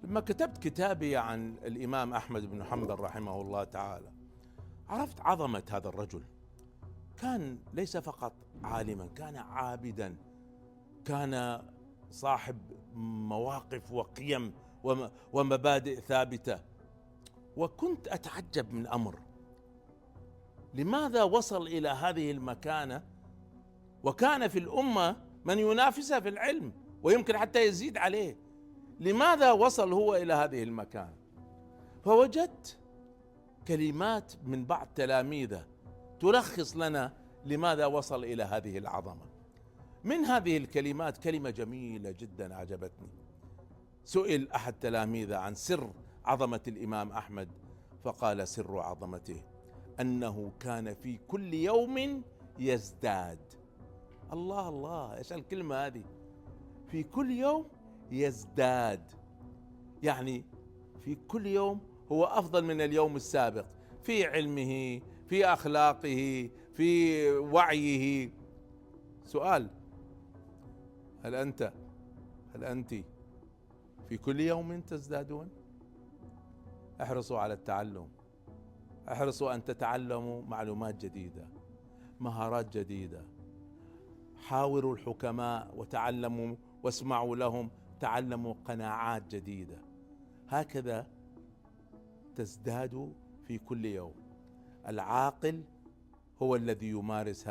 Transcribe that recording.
لما كتبت كتابي عن الإمام أحمد بن حنبل رحمه الله تعالى، عرفت عظمة هذا الرجل. كان ليس فقط عالما، كان عابدا، كان صاحب مواقف وقيم ومبادئ ثابتة. وكنت أتعجب من أمر، لماذا وصل إلى هذه المكانة وكان في الأمة من ينافسه في العلم ويمكن حتى يزيد عليه؟ لماذا وصل هو إلى هذه المكانة؟ فوجدت كلمات من بعض تلاميذه تلخص لنا لماذا وصل إلى هذه العظمة. من هذه الكلمات كلمة جميلة جدا أعجبتني. سئل أحد تلاميذه عن سر عظمة الإمام أحمد، فقال: سر عظمته أنه كان في كل يوم يزداد. الله الله، إيش الكلمة هذه؟ في كل يوم يزداد، يعني في كل يوم هو أفضل من اليوم السابق، في علمه، في أخلاقه، في وعيه. سؤال: هل أنت في كل يوم تزدادون؟ احرصوا على التعلم، احرصوا أن تتعلموا معلومات جديدة، مهارات جديدة. حاوروا الحكماء وتعلموا واسمعوا لهم، تعلموا قناعات جديدة. هكذا تزداد في كل يوم. العاقل هو الذي يمارس هذا.